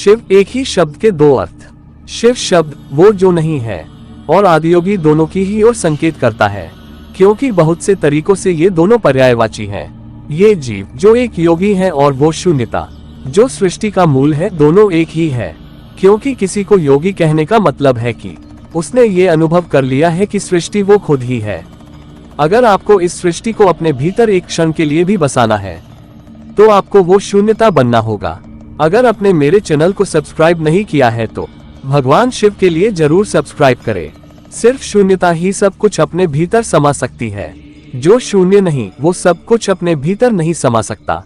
शिव एक ही शब्द के दो अर्थ। शिव शब्द वो जो नहीं है और आदियोगी दोनों की ही ओर संकेत करता है, क्योंकि बहुत से तरीकों से ये दोनों पर्यायवाची हैं। ये जीव जो एक योगी है और वो शून्यता जो सृष्टि का मूल है, दोनों एक ही है। क्योंकि किसी को योगी कहने का मतलब है कि उसने ये अनुभव कर लिया है कि सृष्टि वो खुद ही है। अगर आपको इस सृष्टि को अपने भीतर एक क्षण के लिए भी बसाना है तो आपको वो शून्यता बनना होगा। अगर आपने मेरे चैनल को सब्सक्राइब नहीं किया है तो भगवान शिव के लिए जरूर सब्सक्राइब करें। सिर्फ शून्यता ही सब कुछ अपने भीतर समा सकती है। जो शून्य नहीं वो सब कुछ अपने भीतर नहीं समा सकता।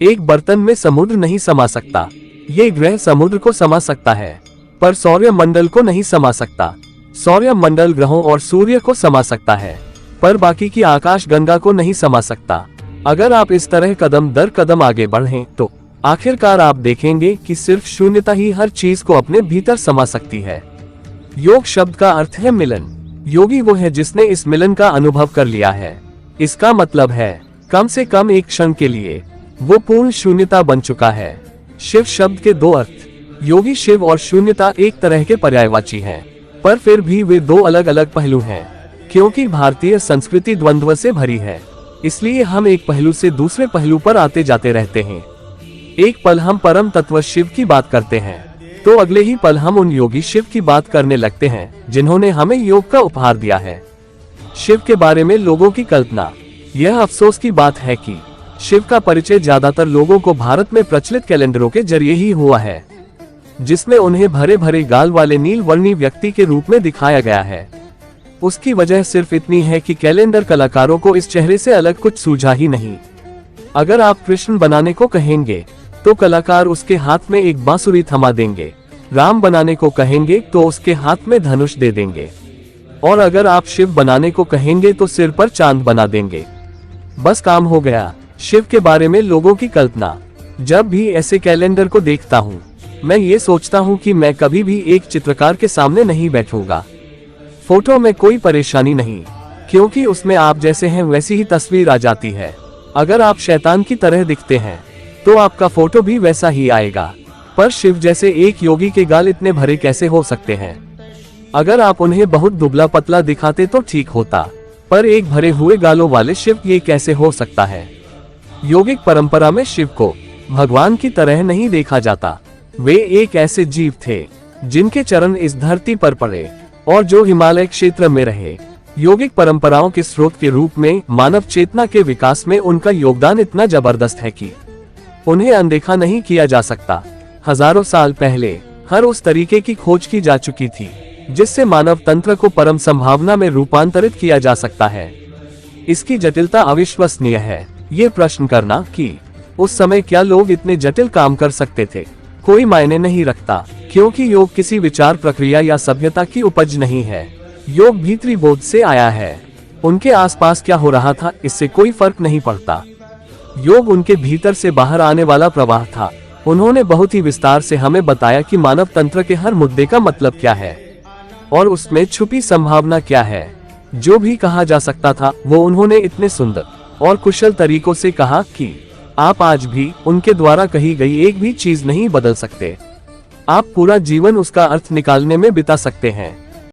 एक बर्तन में समुद्र नहीं समा सकता। ये ग्रह समुद्र को समा सकता है पर सौर्य मंडल को नहीं समा सकता। सौर्य मंडल ग्रहों और सूर्य को समा सकता है पर बाकी की आकाश गंगा को नहीं समा सकता। अगर आप इस तरह कदम दर कदम आगे बढ़ें तो आखिरकार आप देखेंगे कि सिर्फ शून्यता ही हर चीज को अपने भीतर समा सकती है। योग शब्द का अर्थ है मिलन। योगी वो है जिसने इस मिलन का अनुभव कर लिया है। इसका मतलब है कम से कम एक क्षण के लिए वो पूर्ण शून्यता बन चुका है। शिव शब्द के दो अर्थ। योगी शिव और शून्यता एक तरह के पर्यायवाची हैं, पर फिर भी वे दो अलग अलग पहलू हैं। क्योंकि भारतीय संस्कृति द्वंद्व से भरी है, इसलिए हम एक पहलू से दूसरे पहलू पर आते जाते रहते हैं। एक पल हम परम तत्व शिव की बात करते हैं तो अगले ही पल हम उन योगी शिव की बात करने लगते हैं जिन्होंने हमें योग का उपहार दिया है। शिव के बारे में लोगों की कल्पना। यह अफसोस की बात है कि शिव का परिचय ज्यादातर लोगों को भारत में प्रचलित कैलेंडरों के जरिए ही हुआ है, जिसमें उन्हें भरे भरे गाल वाले नील वर्णी व्यक्ति के रूप में दिखाया गया है। उसकी वजह सिर्फ इतनी है कि कैलेंडर कलाकारों को इस चेहरे से अलग कुछ सूझा ही नहीं। अगर आप कृष्ण बनाने को कहेंगे तो कलाकार उसके हाथ में एक बांसुरी थमा देंगे। राम बनाने को कहेंगे तो उसके हाथ में धनुष दे देंगे। और अगर आप शिव बनाने को कहेंगे तो सिर पर चांद बना देंगे। बस काम हो गया। शिव के बारे में लोगों की कल्पना। जब भी ऐसे कैलेंडर को देखता हूँ मैं ये सोचता हूँ कि मैं कभी भी एक चित्रकार के सामने नहीं बैठूंगा। फोटो में कोई परेशानी नहीं, क्योंकि उसमें आप जैसे हैं वैसी ही तस्वीर आ जाती है। अगर आप शैतान की तरह दिखते हैं तो आपका फोटो भी वैसा ही आएगा। पर शिव जैसे एक योगी के गाल इतने भरे कैसे हो सकते हैं? अगर आप उन्हें बहुत दुबला पतला दिखाते तो ठीक होता, पर एक भरे हुए गालों वाले शिव ये कैसे हो सकता है? योगिक परंपरा में शिव को भगवान की तरह नहीं देखा जाता। वे एक ऐसे जीव थे जिनके चरण इस धरती पर पड़े और जो हिमालय क्षेत्र में रहे। योगिक परंपराओं के स्रोत के रूप में मानव चेतना के विकास में उनका योगदान इतना जबरदस्त है कि उन्हें अनदेखा नहीं किया जा सकता। हजारों साल पहले हर उस तरीके की खोज की जा चुकी थी जिससे मानव तंत्र को परम संभावना में रूपांतरित किया जा सकता है। इसकी जटिलता अविश्वसनीय है। ये प्रश्न करना कि उस समय क्या लोग इतने जटिल काम कर सकते थे कोई मायने नहीं रखता, क्योंकि योग किसी विचार प्रक्रिया या सभ्यता की उपज नहीं है। योग भीतरी बोध से आया है। उनके आसपास क्या हो रहा था इससे कोई फर्क नहीं पड़ता। योग उनके भीतर से बाहर आने वाला प्रवाह था। उन्होंने बहुत ही विस्तार से हमें बताया कि मानव तंत्र के हर मुद्दे का मतलब क्या है और उसमें छुपी संभावना क्या है। जो भी कहा जा सकता था वो उन्होंने इतने सुंदर और कुशल तरीकों से कहा कि आप आज भी उनके द्वारा कही गई एक भी चीज नहीं बदल सकते। आप पूरा जीवन उसका अर्थ निकालने में बिता सकते हैं।